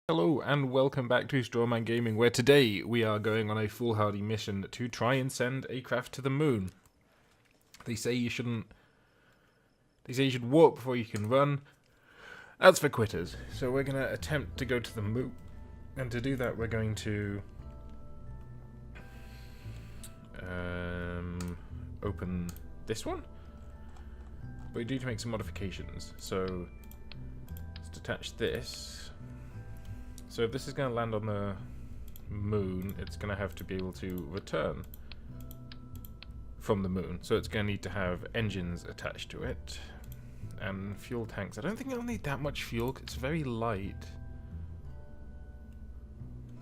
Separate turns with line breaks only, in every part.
Hello and welcome back to Strawman Gaming, where today we are going on a foolhardy mission to try and send a craft to the moon. They say you shouldn't. They say you should walk before you can run. That's for quitters. So we're going to attempt to go to the moon, and to do that we're going to open this one. But we need to make some modifications. So let's detach this. So if this is going to land on the moon, it's going to have to be able to return from the moon. So it's going to need to have engines attached to it and fuel tanks. I don't think it'll need that much fuel 'cause it's very light.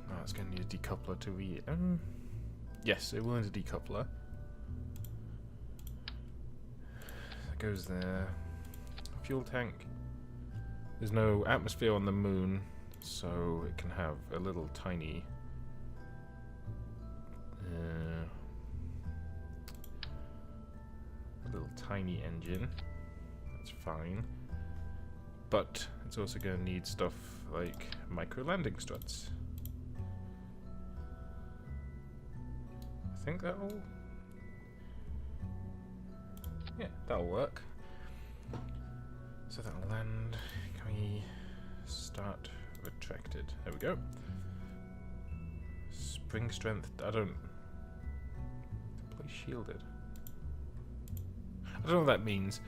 Oh, it's going to need a decoupler to read. Yes, it will need a decoupler. That goes there. Fuel tank. There's no atmosphere on the moon, so it can have a little tiny engine. That's fine, but it's also going to need stuff like micro landing struts. I think that'll work. So that'll land. Can we start retracted? There we go. Spring strength. I don't. Deploy shielded. I don't know what that means,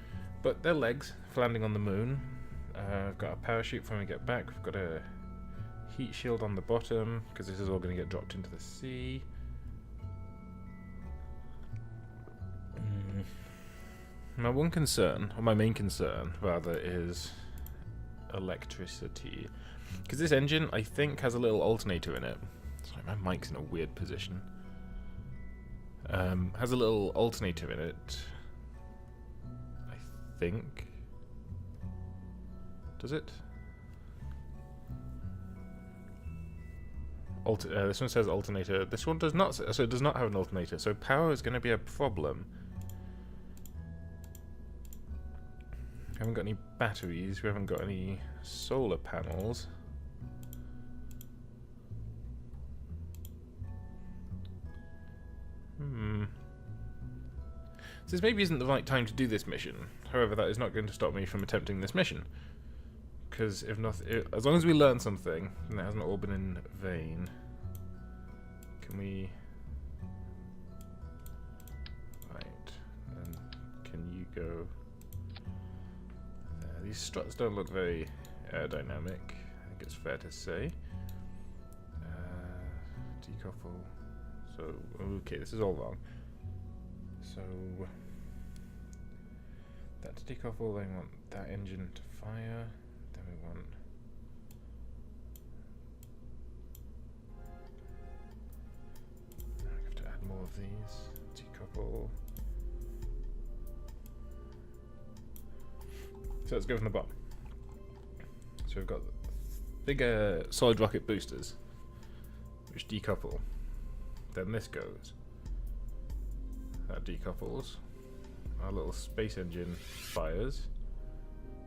but they're legs for landing on the moon. I've got a parachute for when we get back. We've got a heat shield on the bottom because this is all going to get dropped into the sea. My one concern, or my main concern rather, is electricity. Because this engine, I think, has a little alternator in it. Sorry, my mic's in a weird position. Has a little alternator in it. I think. Does it? This one says alternator. This one does not. So it does not have an alternator. So power is going to be a problem. We haven't got any batteries. We haven't got any solar panels. This maybe isn't the right time to do this mission. However, that is not going to stop me from attempting this mission. Because if nothing, as long as we learn something, and it hasn't all been in vain. Can we? Right. And can you go? There. These struts don't look very aerodynamic. I think it's fair to say. Decouple. So okay, this is all wrong. So that to decouple, then we want that engine to fire. Then we want I have to add more of these. Decouple. So let's go from the bottom. So we've got bigger solid rocket boosters, which decouple. Then this goes. That decouples. Our little space engine fires.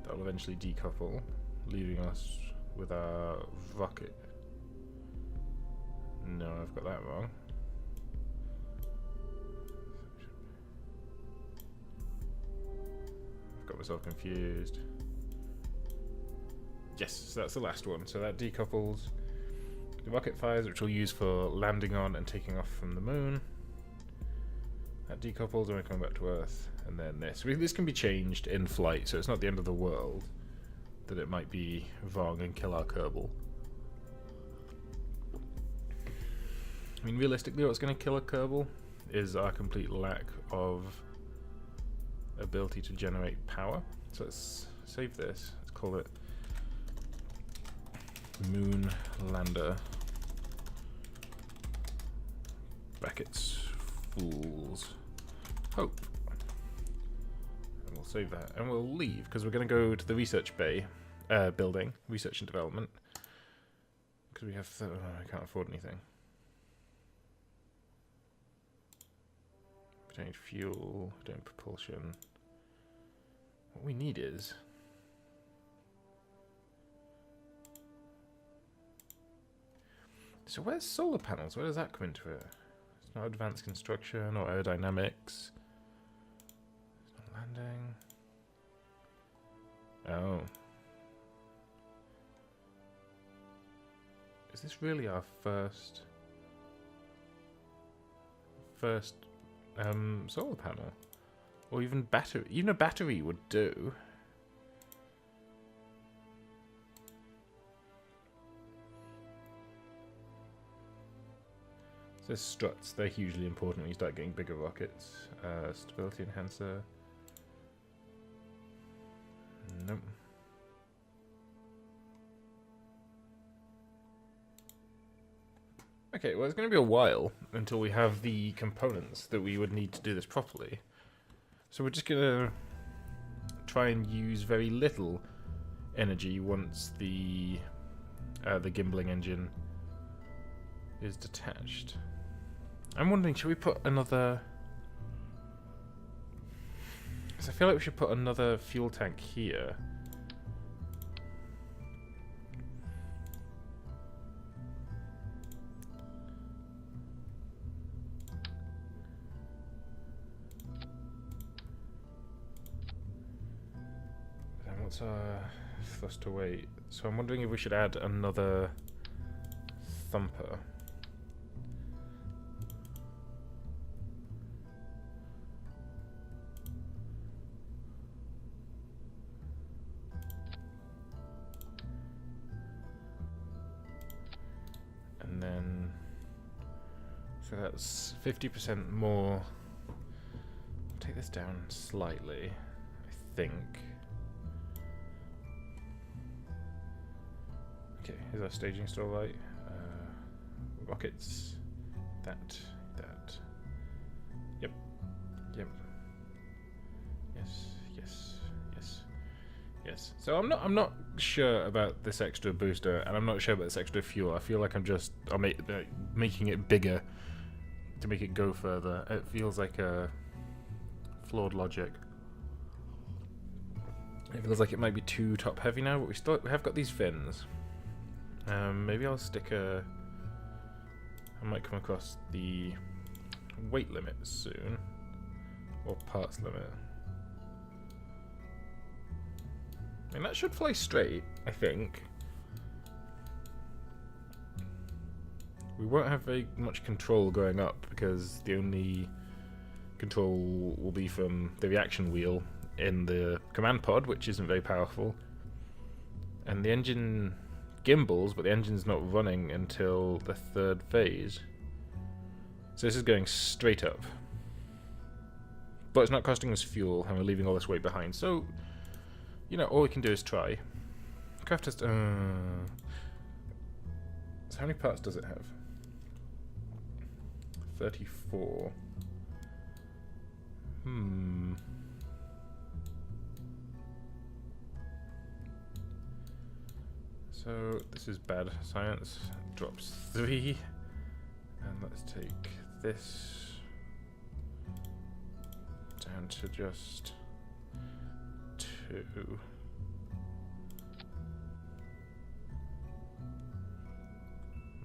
That will eventually decouple, leaving us with our rocket. No, I've got that wrong. I've got myself confused. Yes, so that's the last one. So that decouples. The rocket fires, which we'll use for landing on and taking off from the moon. That decouples and we come back to Earth. And then this. This can be changed in flight, so it's not the end of the world that it might be wrong and kill our Kerbal. I mean, realistically, what's going to kill a Kerbal is our complete lack of ability to generate power. So let's save this. Let's call it Moon Lander. Brackets. Fool's Hope. And we'll save that. And we'll leave, because we're going to go to the research bay building. Research and development. Because we have... I can't afford anything. We don't need fuel. We don't need propulsion. What we need is... So where's solar panels? Where does that come into it? It's not advanced construction or aerodynamics. It's not landing. Oh. Is this really our first solar panel? Or even battery? Even a battery would do. So struts, they're hugely important when you start getting bigger rockets. Stability enhancer. Nope. Okay, well, it's going to be a while until we have the components that we would need to do this properly. So we're just going to try and use very little energy once the gimbling engine is detached. I'm wondering, should we put another... Because I feel like we should put another fuel tank here. Then what's our thrust to weight? So I'm wondering if we should add another thumper. And then, so that's 50% more. I'll take this down slightly, I think. Okay, is our staging still right? Rockets, that. Yep. Yes. So I'm not sure about this extra booster, and I'm not sure about this extra fuel. I feel like I'm just making it bigger to make it go further. It feels like a flawed logic. It feels like it might be too top heavy now, but we have got these fins. Maybe I'll stick a... I might come across the weight limit soon, or parts limit. I mean, that should fly straight, I think. We won't have very much control going up, because the only control will be from the reaction wheel in the command pod, which isn't very powerful. And the engine gimbals, but the engine's not running until the third phase. So this is going straight up. But it's not costing us fuel, and we're leaving all this weight behind. So, you know, all we can do is try. Craft test. So how many parts does it have? 34. So this is bad science. Drops 3. And let's take this down to just 2.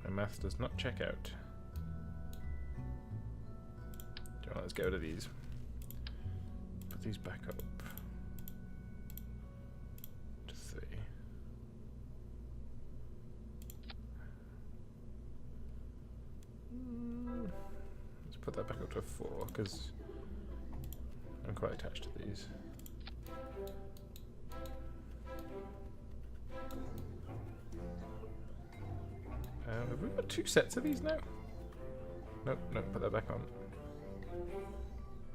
My math does not check out. Let's get rid of these. Put these back up to 3. Let's put that back up to 4, because I'm quite attached to these. Have we got 2 sets of these now? Nope, put that back on.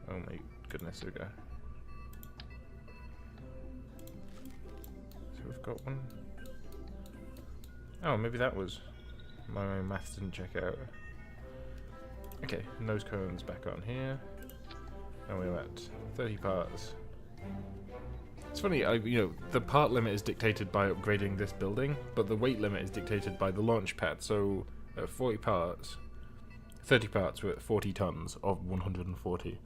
Oh my goodness, here we go. So we've got one. Oh, maybe that was... My maths didn't check out. Okay, nose cones back on here. And we're at 30 parts. It's funny, the part limit is dictated by upgrading this building, but the weight limit is dictated by the launch pad. So at 40 parts, 30 parts, we're at 40 tons of 140.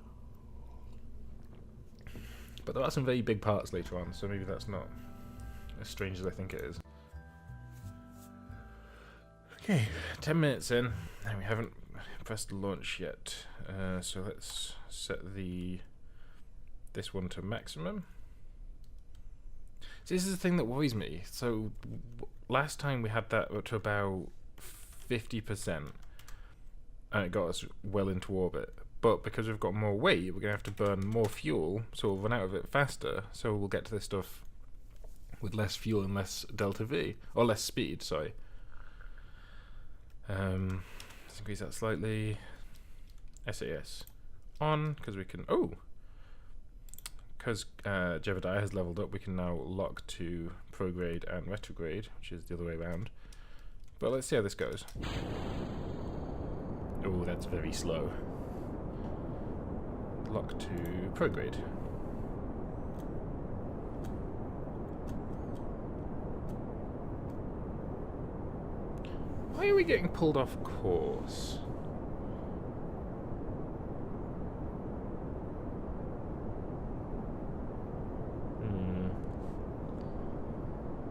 But there are some very big parts later on, so maybe that's not as strange as I think it is. Okay, 10 minutes in, and we haven't pressed launch yet. So let's set this one to maximum. So this is the thing that worries me. So last time we had that up to about 50%, and it got us well into orbit. But because we've got more weight, we're going to have to burn more fuel, so we'll run out of it faster. So we'll get to this stuff with less fuel and less delta V, or less speed, sorry. Let's increase that slightly. SAS on, because we can, because Jebediah has leveled up, we can now lock to prograde and retrograde, which is the other way around. But let's see how this goes. Oh, that's very slow. Lock to prograde. Why are we getting pulled off course?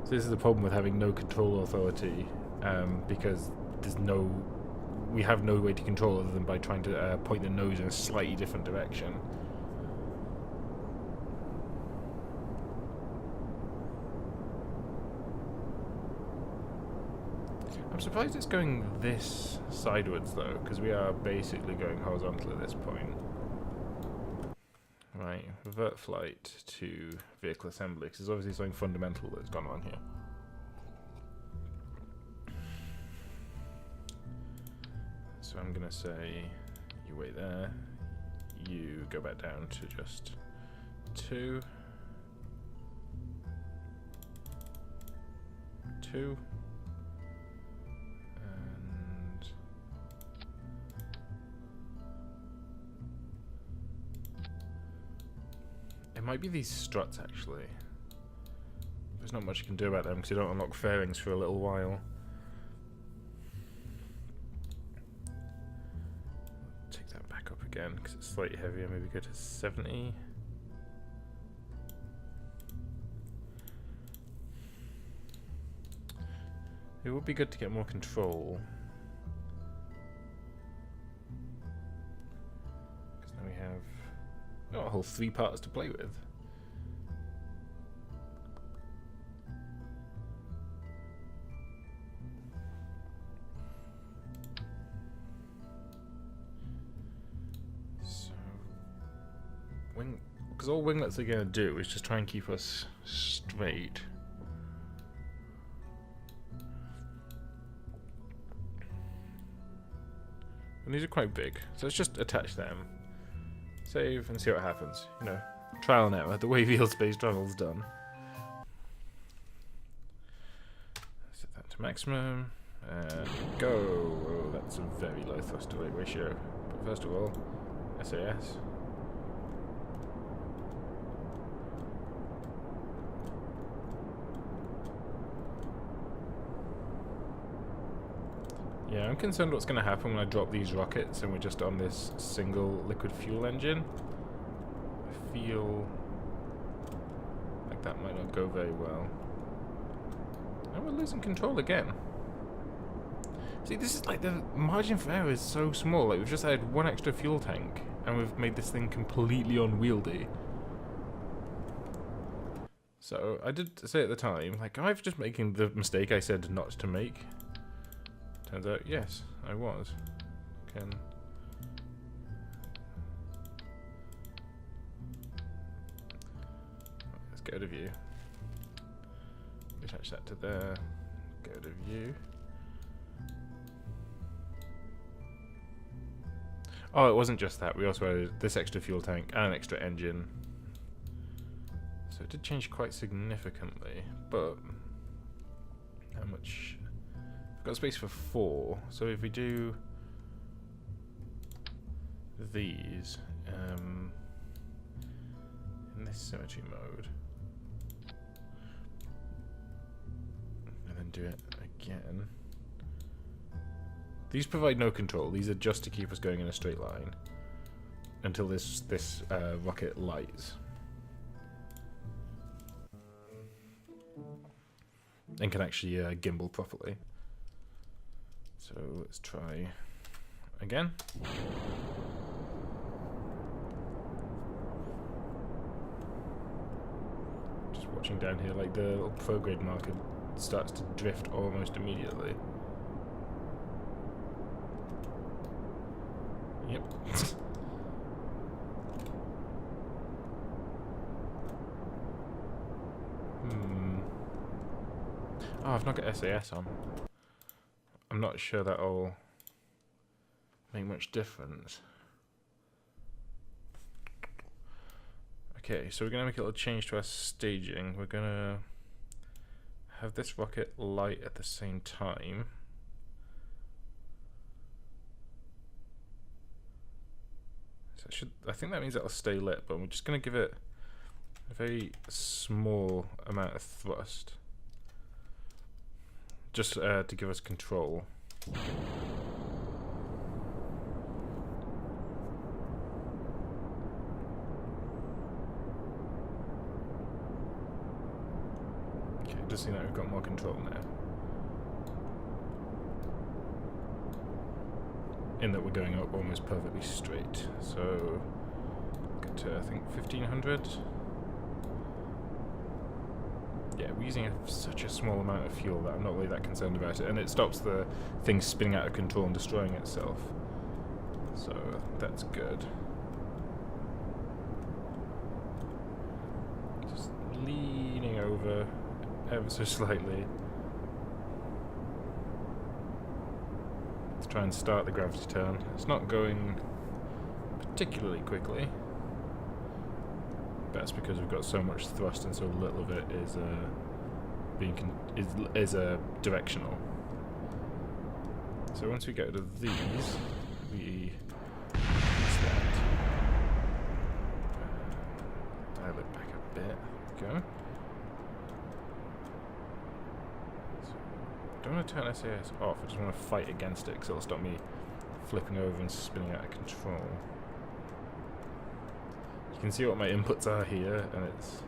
So this is the problem with having no control authority, because we have no way to control other than by trying to point the nose in a slightly different direction. I'm surprised it's going this sidewards though, because we are basically going horizontal at this point. Right, revert flight to vehicle assembly, because there's obviously something fundamental that's gone on here. So I'm going to say, you wait there, you go back down to just 2, 2, and it might be these struts actually. There's not much you can do about them because you don't unlock fairings for a little while. Again, because it's slightly heavier, maybe go to 70. It would be good to get more control. Because now we have a whole 3 parts to play with. Because all winglets are going to do is just try and keep us straight. And these are quite big, so let's just attach them. Save and see what happens. You know, trial and error, the way real space travel's done. Set that to maximum, and go. Oh, that's a very low thrust to weight ratio. But first of all, SAS. Yeah, I'm concerned what's going to happen when I drop these rockets and we're just on this single liquid fuel engine. I feel like that might not go very well. And we're losing control again. See, this is like the margin for error is so small. Like, we've just added 1 extra fuel tank and we've made this thing completely unwieldy. So I did say at the time, like, am I just making the mistake I said not to make? Turns out, yes, I was. Let's go to view. Attach that to there. Go to view. Oh, it wasn't just that. We also added this extra fuel tank and an extra engine. So it did change quite significantly, but how much? We've got space for 4, so if we do these in this symmetry mode, and then do it again. These provide no control. These are just to keep us going in a straight line until this rocket lights. And can actually gimbal properly. So let's try again. Just watching down here, like the little prograde marker starts to drift almost immediately. Yep. Oh, I've not got SAS on. I'm not sure that'll make much difference. Okay, so we're going to make a little change to our staging. We're going to have this rocket light at the same time. So I think that means it'll stay lit, but we're just going to give it a very small amount of thrust. Just to give us control. Okay, it does seem like we've got more control now. In that we're going up almost perfectly straight. So, get to, I think, 1500. Yeah, we're using such a small amount of fuel that I'm not really that concerned about it, and it stops the thing spinning out of control and destroying itself. So that's good. Just leaning over ever so slightly to try and start the gravity turn. It's not going particularly quickly. That's because we've got so much thrust and so little of it is directional. So once we get rid of these, we dial it back a bit. There we go. So I don't want to turn SAS off. I just want to fight against it because it'll stop me flipping over and spinning out of control. You can see what my inputs are here, and it's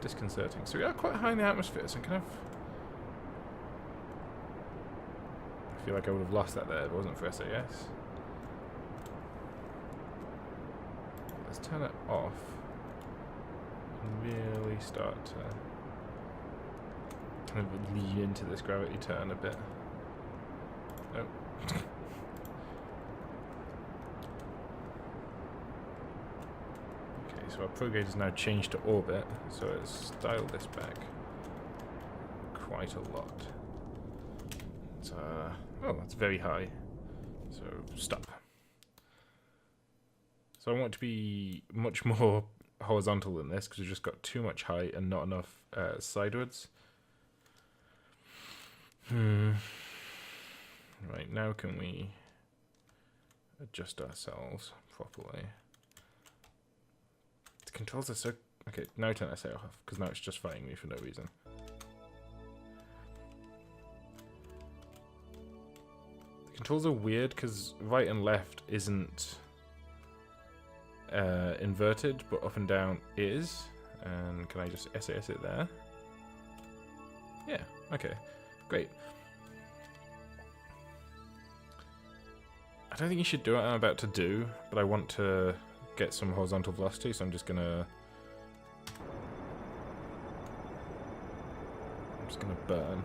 disconcerting. So we are quite high in the atmosphere, so I'm kind of... I feel like I would have lost that there if it wasn't for SAS. Let's turn it off and really start to kind of lean into this gravity turn a bit. Oh. So our prograde has now changed to orbit, so it's dialed this back quite a lot. It's, oh, that's very high. So stop. So I want to be much more horizontal than this because we've just got too much height and not enough sidewards. Right, now can we adjust ourselves properly? The controls are so... Okay, now turn SA off, because now it's just fighting me for no reason. The controls are weird, because right and left isn't inverted, but up and down is. And can I just SAS it there? Yeah, okay, great. I don't think you should do what I'm about to do, but I want to get some horizontal velocity, so I'm just gonna burn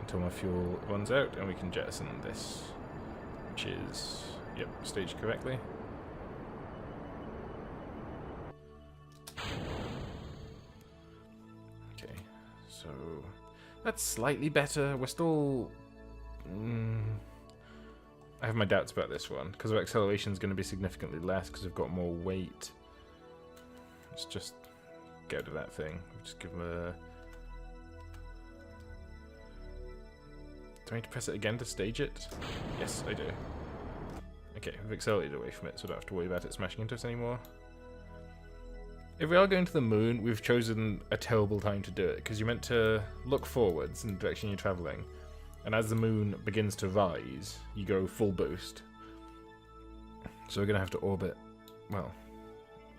until my fuel runs out and we can jettison this, which is, yep, staged correctly. Okay, so that's slightly better. We're still I have my doubts about this one, because our acceleration is going to be significantly less because we've got more weight. Let's just get rid of that thing. Just give them a... Do I need to press it again to stage it? Yes, I do. Okay, we've accelerated away from it, so I don't have to worry about it smashing into us anymore. If we are going to the moon, we've chosen a terrible time to do it, because you're meant to look forwards in the direction you're travelling. And as the moon begins to rise, you go full boost. So we're going to have to orbit, well,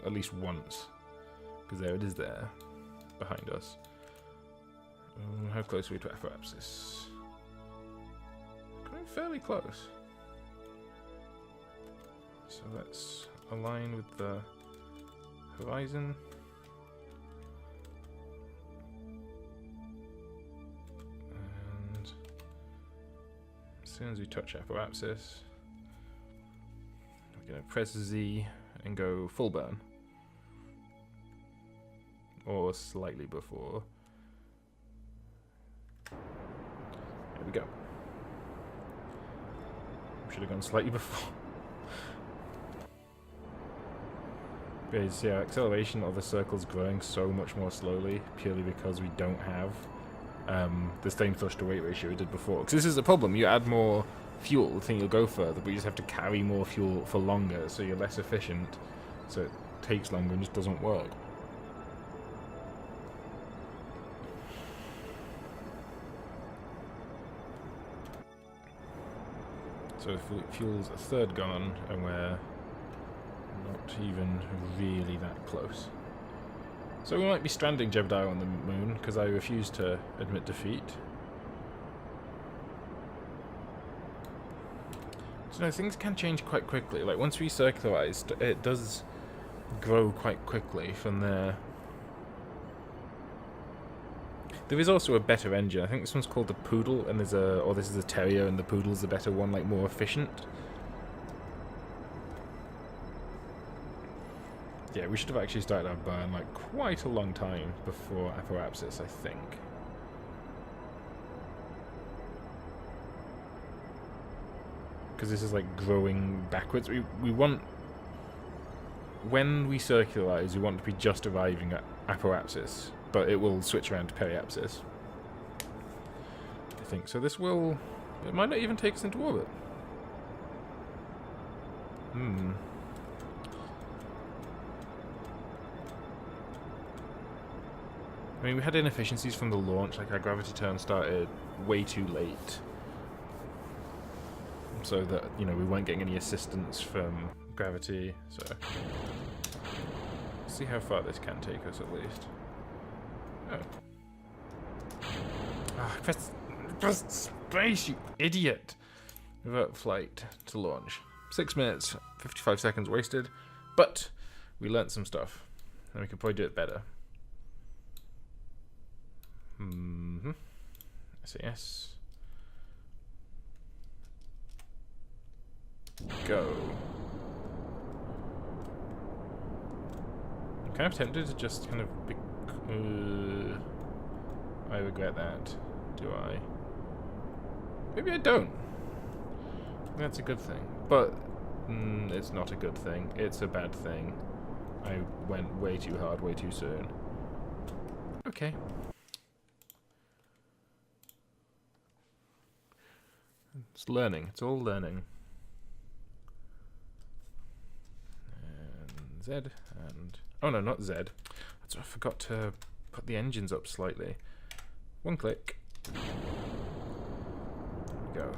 at least once. Because there it is there, behind us. How close are we to apoapsis? Coming fairly close. So let's align with the horizon. And as soon as we touch apoapsis, we're going to press Z and go full burn. Or slightly before. There we go. Should have gone slightly before. But you see our acceleration of the circle's growing so much more slowly, purely because we don't have the same thrust to weight ratio we did before. Because this is the problem, you add more fuel, the thing you'll go further, but you just have to carry more fuel for longer, so you're less efficient, so it takes longer and just doesn't work. So fuel's a third gone, and we're not even really that close. So we might be stranding Jebediah on the moon, because I refuse to admit defeat. So no, things can change quite quickly. Like, once we circularized, it does grow quite quickly from there. There is also a better engine. I think this one's called the Poodle, and this is a Terrier, and the Poodle's the better one, like more efficient. Yeah, we should have actually started our burn like quite a long time before apoapsis, I think. Because this is like growing backwards. We want, when we circularize, we want to be just arriving at apoapsis, but it will switch around to periapsis. I think so. This will, it might not even take us into orbit. I mean, we had inefficiencies from the launch, like our gravity turn started way too late. So that, you know, we weren't getting any assistance from gravity, so... see how far this can take us, at least. Oh. Ah, press space, you idiot! Revert flight to launch. 6 minutes, 55 seconds wasted, but we learnt some stuff, and we could probably do it better. SAS. Go. I'm kind of tempted to just kind of... I regret that. Do I? Maybe I don't. That's a good thing. But it's not a good thing. It's a bad thing. I went way too hard, way too soon. Okay. It's learning. It's all learning. And Z, and... oh no, not Z. I forgot to put the engines up slightly. One click. There we go.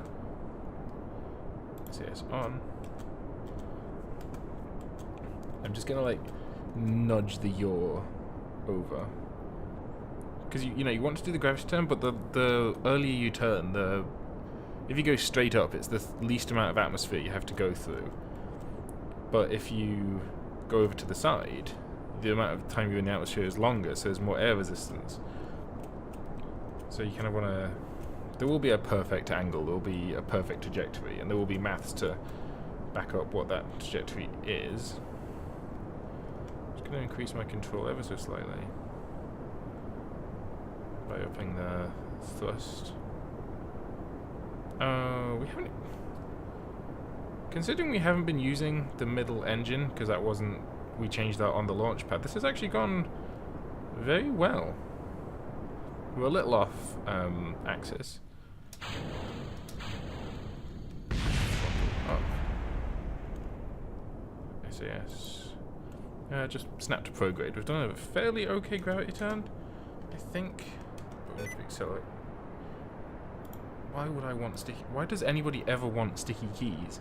SAS on. I'm just gonna like nudge the yaw over. Because you know, you want to do the gravity turn, but the earlier you turn, if you go straight up, it's the least amount of atmosphere you have to go through. But if you go over to the side, the amount of time you're in the atmosphere is longer, so there's more air resistance. So you kind of want to... there will be a perfect angle, there will be a perfect trajectory, and there will be maths to back up what that trajectory is. I'm just going to increase my control ever so slightly by upping the thrust. We haven't... considering we haven't been using the middle engine, because that wasn't... we changed that on the launch pad, this has actually gone very well. We're a little off axis. Up. SAS. Just snap to prograde. We've done a fairly okay gravity turn, I think. But we need to accelerate. Why would I want sticky... why does anybody ever want sticky keys?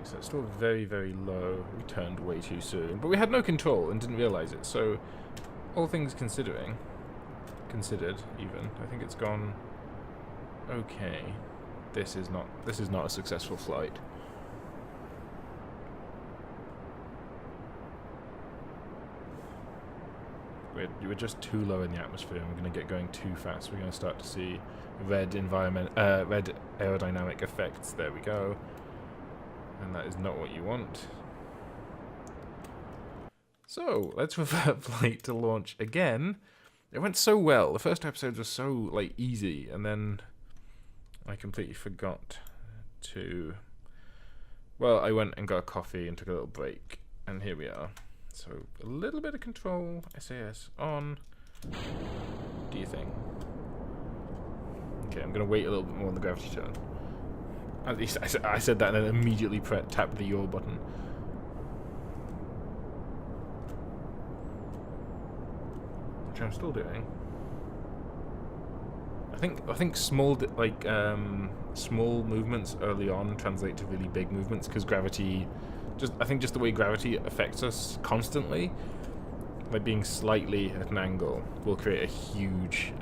So it's still very, very low. We turned way too soon. But we had no control and didn't realise it. So, all things considered even, I think it's gone okay. This is not a successful flight. We're just too low in the atmosphere, and we're going to get going too fast. We're going to start to see red red aerodynamic effects. There we go. And that is not what you want. So, let's revert flight to launch again. It went so well. The first episode was so, like, easy, and then I completely forgot to... Well, I went and got a coffee and took a little break, and here we are. So, a little bit of control, SAS on. Do you think? Okay, I'm going to wait a little bit more on the gravity turn. At least I said that and then immediately tapped the yaw button. Which I'm still doing. I think small small movements early on translate to really big movements because gravity, I think just the way gravity affects us constantly, like being slightly at an angle, will create a huge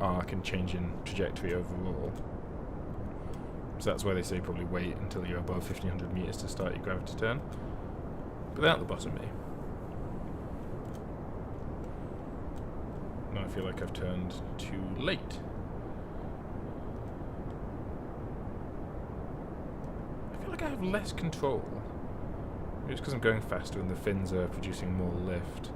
arc and change in trajectory overall. So that's why they say probably wait until you're above 1500 meters to start your gravity turn. But they're at the bottom of me. Now I feel like I've turned too late. I feel like I have less control. Maybe it's because I'm going faster and the fins are producing more lift.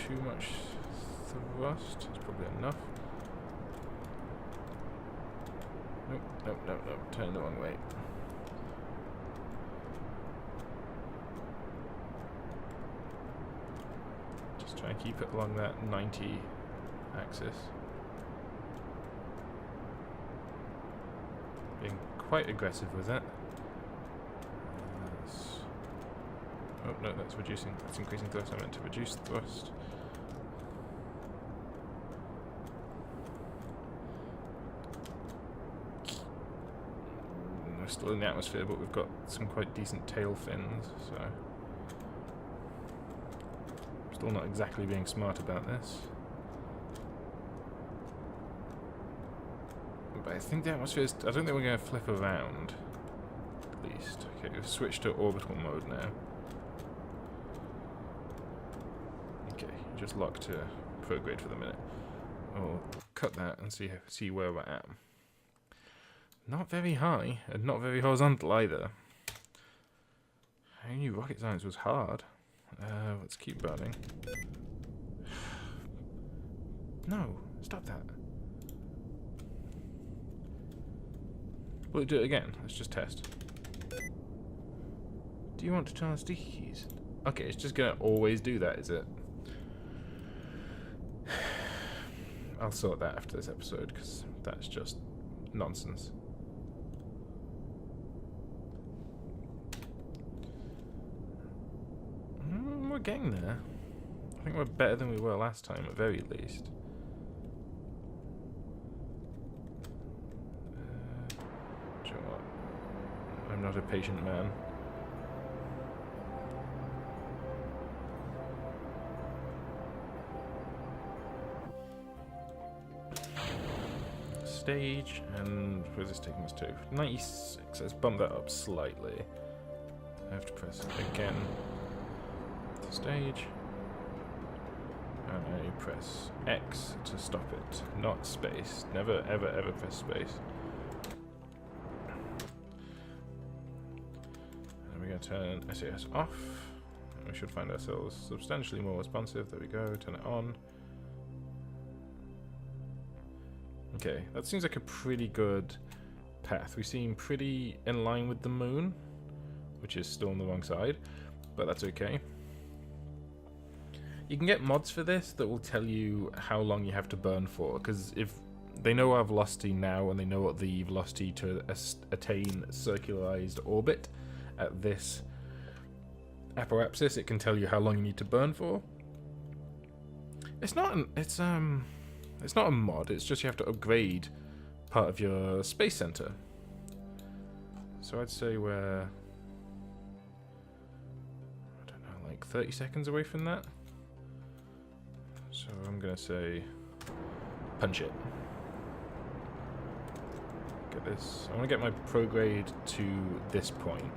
Too much thrust. It's probably enough. Nope. Turn the wrong way. Just try and keep it along that 90 axis. Being quite aggressive with it. Oh no, that's reducing. That's increasing thrust. I meant to reduce thrust. We're still in the atmosphere, but we've got some quite decent tail fins, so still not exactly being smart about this. But I think the atmosphere is... I don't think we're going to flip around, at least. Okay, we've switched to orbital mode now. Okay, just lock to prograde for the minute. I'll cut that and see where we're at. Not very high, and not very horizontal either. I knew rocket science was hard. Let's keep burning. No, stop that. Will it do it again? Let's just test. Do you want to turn on sticky keys? Okay, it's just gonna always do that, is it? I'll sort that after this episode, because that's just nonsense. We're getting there. I think we're better than we were last time, at very least. Do you know what? I'm not a patient man. Stage, and where's this taking us to? 96. Let's bump that up slightly. I have to press it again. Stage, and I press X to stop it, not space. Never ever press space. And we're going to turn SAS off, and we should find ourselves substantially more responsive. There we go, turn it on. Okay, that seems like a pretty good path. We seem pretty in line with the moon, which is still on the wrong side, but that's okay. You can get mods for this that will tell you how long you have to burn for, because if they know our velocity now and they know what the velocity to attain circularized orbit at this apoapsis, it can tell you how long you need to burn for. It's not an, it's not a mod. It's just you have to upgrade part of your space center. So I'd say we're, I don't know, like 30 seconds away from that. So I'm gonna say punch it. Get this. I want to get my prograde to this point.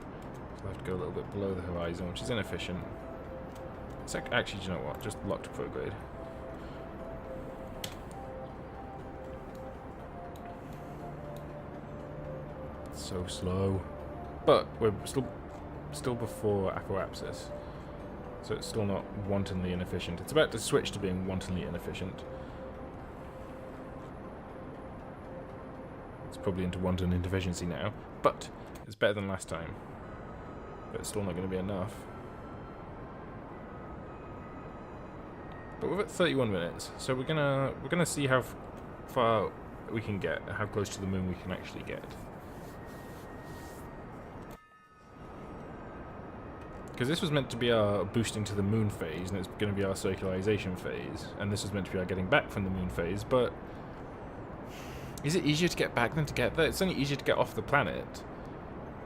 So I have to go a little bit below the horizon, which is inefficient. It's like, actually, do you know what? Just locked prograde. It's so slow. But we're still before apoapsis. So it's still not wantonly inefficient. It's about to switch to being wantonly inefficient. It's probably into wanton inefficiency now, but it's better than last time. But it's still not going to be enough. But we're at 31 minutes, so we're gonna see how far we can get, how close to the moon we can actually get. Because this was meant to be our boosting to the moon phase, and it's going to be our circularization phase, and this was meant to be our getting back from the moon phase, but is it easier to get back than to get there? It's only easier to get off the planet,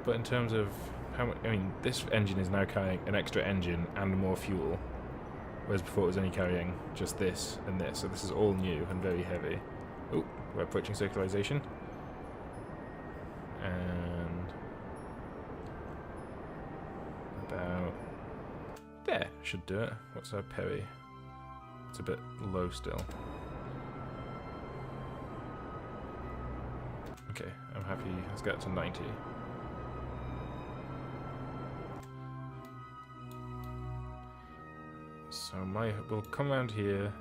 but in terms of how much, I mean, this engine is now carrying an extra engine and more fuel, whereas before it was only carrying just this and this, so this is all new and very heavy. Oh, we're approaching circularization. And about there should do it. What's our peri? It's a bit low still. Okay, I'm happy. Let's get to 90. So we'll come around here,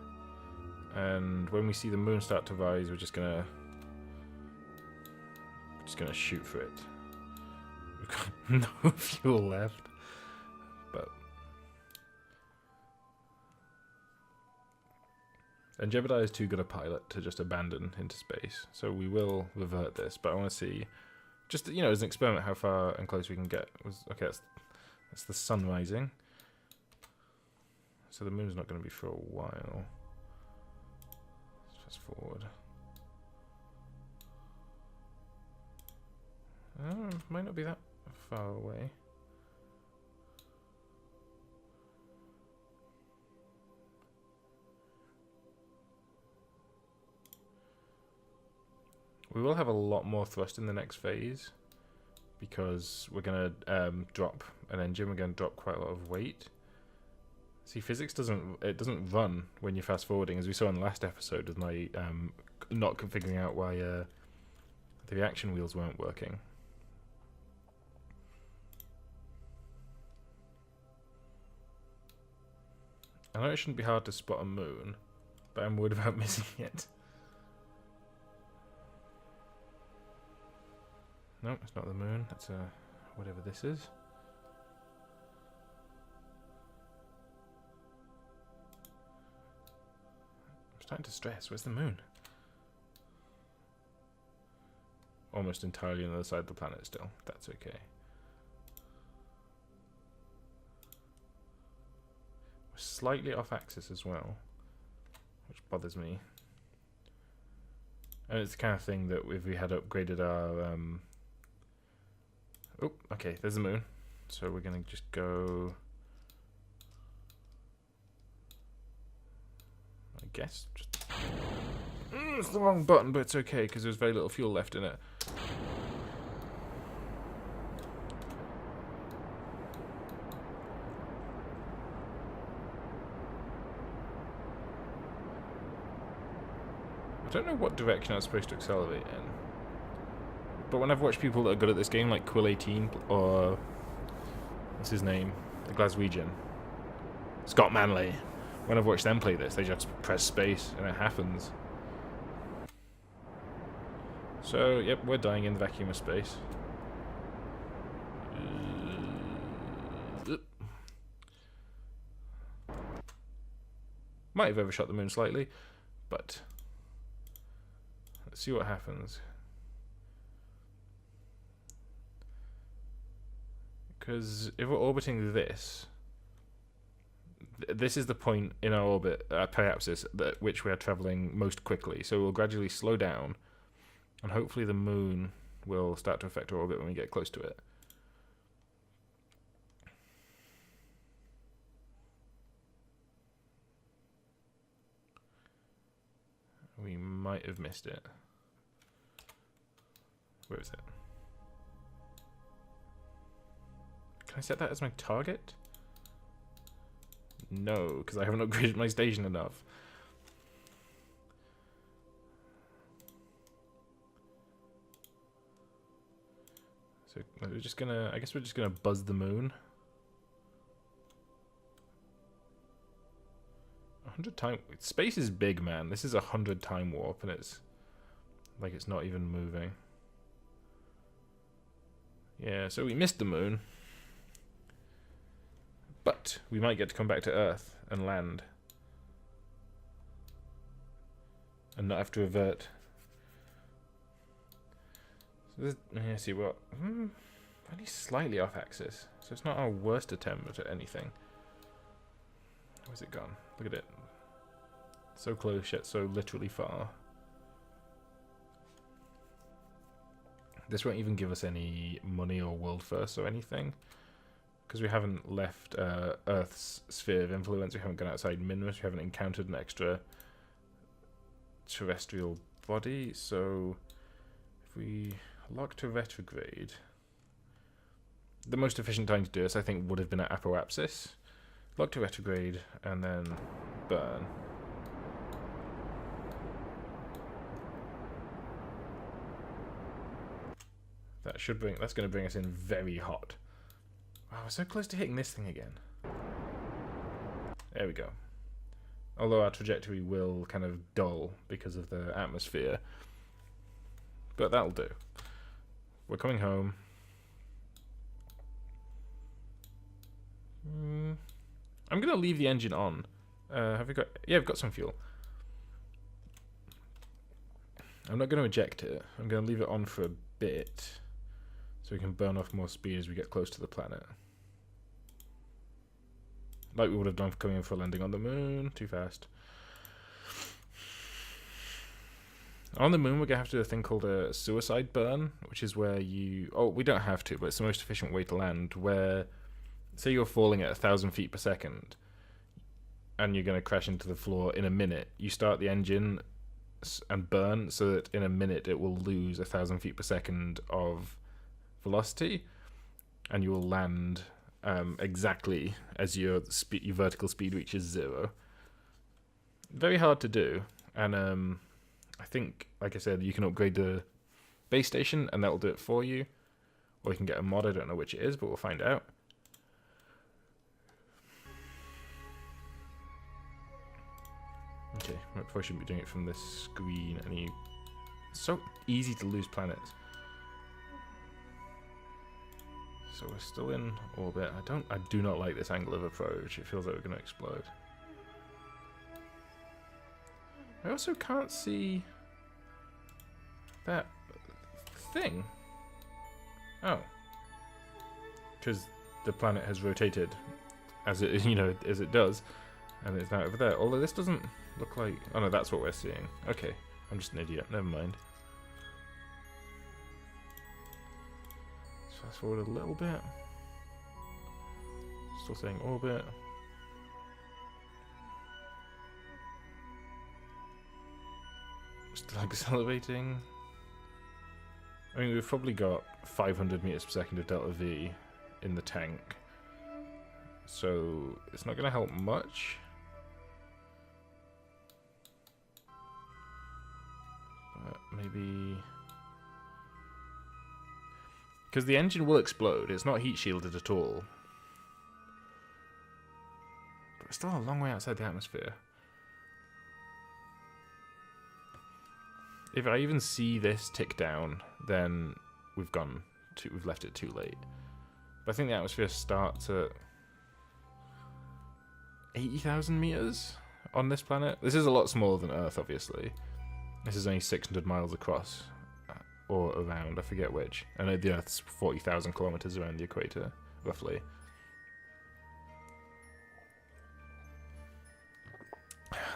and when we see the moon start to rise, we're just gonna shoot for it. We've got no fuel left, but and Jebediah is too good a pilot to just abandon into space, so we will revert this. But I want to see, just as an experiment, how far and close we can get. Okay, that's the sun rising. So the moon's not going to be for a while. Let's fast forward. Might not be that far away. We will have a lot more thrust in the next phase, because we're going to drop an engine. We're going to drop quite a lot of weight. See, physics doesn't run when you're fast forwarding, as we saw in the last episode with my not figuring out why the reaction wheels weren't working. I know it shouldn't be hard to spot a moon, but I'm worried about missing it. No, it's not the moon. That's whatever this is. Starting to stress. Where's the moon? Almost entirely on the other side of the planet still. That's okay. We're slightly off axis as well, which bothers me. And it's the kind of thing that if we had upgraded our oh, okay, there's the moon. So we're gonna just go, I guess. It's the wrong button, but it's okay because there's very little fuel left in it. I don't know what direction I was supposed to accelerate in, but when I've watched people that are good at this game, like Quill18 or what's his name, the Glaswegian, Scott Manley. When I've watched them play this, they just press space and it happens. So, yep, we're dying in the vacuum of space. Might have overshot the moon slightly, but let's see what happens. Because if we're orbiting this, this is the point in our orbit, periapsis, at which we are traveling most quickly. So we'll gradually slow down, and hopefully the moon will start to affect our orbit when we get close to it. We might have missed it. Where is it? Can I set that as my target? No, because I haven't upgraded my station enough. So we're just gonna, I guess we're just gonna buzz the moon. 100 time, space is big, man. This is 100 time warp, and it's like it's not even moving. Yeah, so we missed the moon. But we might get to come back to Earth and land. And not have to avert. So this, yeah, see what? Only slightly off axis. So it's not our worst attempt at anything. Where's it gone? Look at it. So close yet so literally far. This won't even give us any money or world first or anything. Because we haven't left Earth's sphere of influence, we haven't gone outside Minmus, we haven't encountered an extra terrestrial body, so if we lock to retrograde, the most efficient time to do this, I think, would have been at apoapsis. Lock to retrograde, and then burn. That should bring, that's going to bring us in very hot. Wow, we're so close to hitting this thing again. There we go. Although our trajectory will kind of dull because of the atmosphere. But that'll do. We're coming home. I'm going to leave the engine on. Have we got... Yeah, I've got some fuel. I'm not going to eject it. I'm going to leave it on for a bit. So we can burn off more speed as we get close to the planet. Like we would have done for coming in for a landing on the moon. Too fast. On the moon, we're going to have to do a thing called a suicide burn, which is where you... Oh, we don't have to, but it's the most efficient way to land, where... Say you're falling at 1,000 feet per second, and you're going to crash into the floor in a minute. You start the engine and burn, so that in a minute it will lose 1,000 feet per second of velocity, and you will land exactly as your vertical speed reaches 0. Very hard to do, and I think, like I said, you can upgrade the base station, and that will do it for you, or you can get a mod. I don't know which it is, but we'll find out. Okay, I probably shouldn't be doing it from this screen. It's so easy to lose planets. So we're still in orbit. I do not like this angle of approach. It feels like we're going to explode. I also can't see that thing. Oh, because the planet has rotated as it, as it does, and it's now over there. Although this doesn't look like... Oh no, that's what we're seeing. Okay, I'm just an idiot. Never mind. Let's fast forward a little bit. Still saying orbit. Still accelerating. I mean, we've probably got 500 meters per second of delta V in the tank, so it's not going to help much. But maybe... Because the engine will explode. It's not heat shielded at all. But it's still a long way outside the atmosphere. If I even see this tick down, then we've left it too late. But I think the atmosphere starts at 80,000 meters on this planet. This is a lot smaller than Earth, obviously. This is only 600 miles across, or around, I forget which. I know the Earth's 40,000 kilometers around the equator, roughly.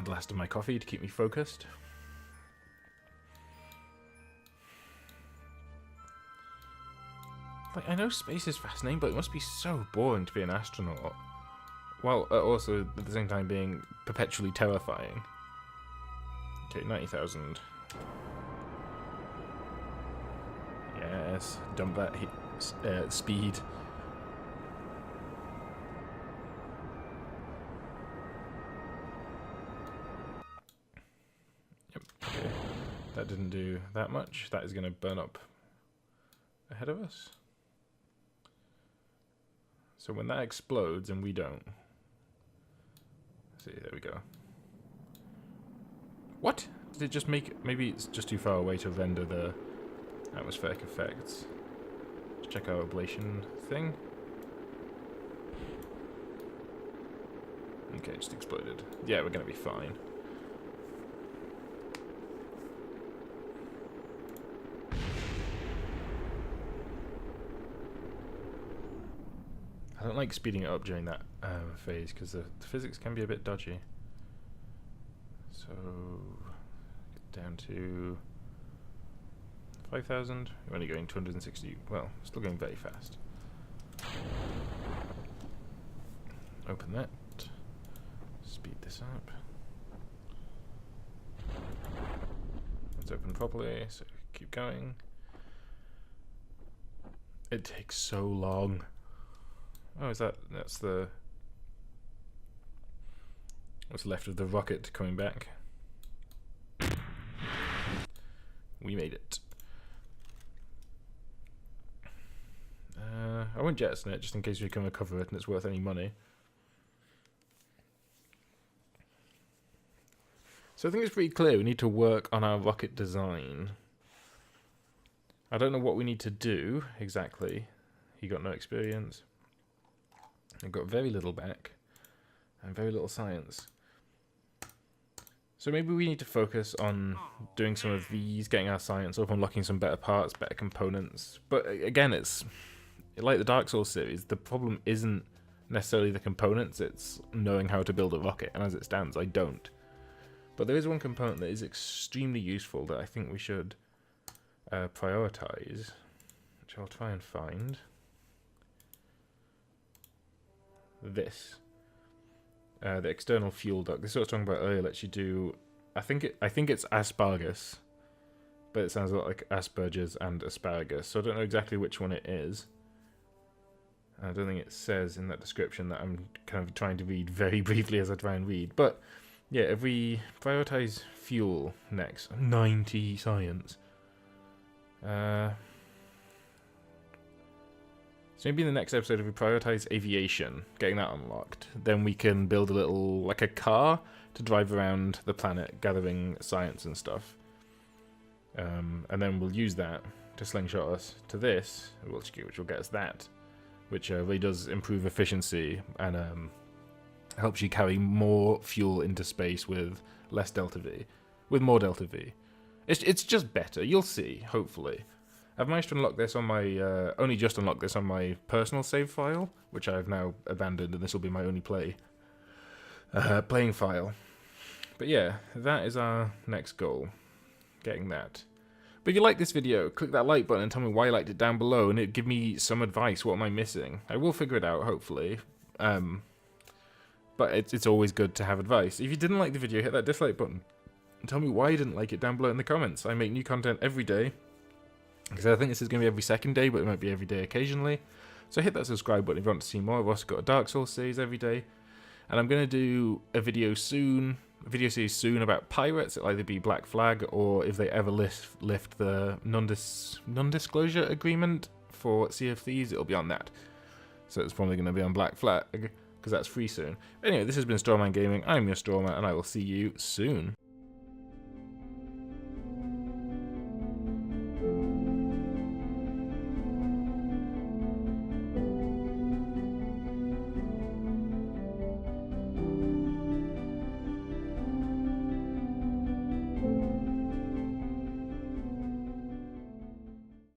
the last of my coffee to keep me focused. Like, I know space is fascinating, but it must be so boring to be an astronaut. While also, at the same time, being perpetually terrifying. Okay, 90,000. Yes, dump that speed. Yep, okay. That didn't do that much. That is going to burn up ahead of us. So when that explodes and we don't. See, there we go. What? Did it just make... Maybe it's just too far away to render the atmospheric effects. Let's check our ablation thing. Okay, it just exploded. Yeah, we're going to be fine. I don't like speeding it up during that phase because the physics can be a bit dodgy. So, get down to 5,000. We're only going 260. Well, still going very fast. Open that. Speed this up. Let's open properly. So keep going. It takes so long. Oh, is that's the... What's left of the rocket coming back? We made it. I won't jettison it, just in case we can recover it and it's worth any money. So I think it's pretty clear we need to work on our rocket design. I don't know what we need to do exactly. He got no experience. I've got very little back and very little science. So maybe we need to focus on doing some of these, getting our science up, unlocking some better parts, better components. But again, it's like the Dark Souls series, the problem isn't necessarily the components, it's knowing how to build a rocket, and as it stands, I don't. But there is one component that is extremely useful that I think we should prioritize, which I'll try and find. This. The external fuel duct. This is what I was talking about earlier. Lets you do. I think it's asparagus, but it sounds a lot like Asperger's and asparagus. So I don't know exactly which one it is. I don't think it says in that description that I'm kind of trying to read very briefly as I try and read. But yeah, if we prioritize fuel next, 90 science. So maybe in the next episode, if we prioritize aviation, getting that unlocked, then we can build a little, like a car to drive around the planet, gathering science and stuff. And then we'll use that to slingshot us to this, which will get us that, which really does improve efficiency and helps you carry more fuel into space with less delta V, with more delta V. It's just better. You'll see, hopefully. I've managed to unlock this on my, only just unlocked this on my personal save file, which I've now abandoned, and this will be my only playing file. But yeah, that is our next goal, getting that. But if you like this video, click that like button and tell me why you liked it down below, and give me some advice. What am I missing? I will figure it out, hopefully. But it's always good to have advice. If you didn't like the video, hit that dislike button. And tell me why you didn't like it down below in the comments. I make new content every day. Because I think this is going to be every second day, but it might be every day occasionally. So hit that subscribe button if you want to see more. I've also got a Dark Souls series every day. And I'm going to do a video series soon about pirates. It'll either be Black Flag, or if they ever lift the non-disclosure agreement for Sea of Thieves, it'll be on that. So it's probably going to be on Black Flag, because that's free soon. Anyway, this has been Strawman Gaming. I'm your Strawman, and I will see you soon.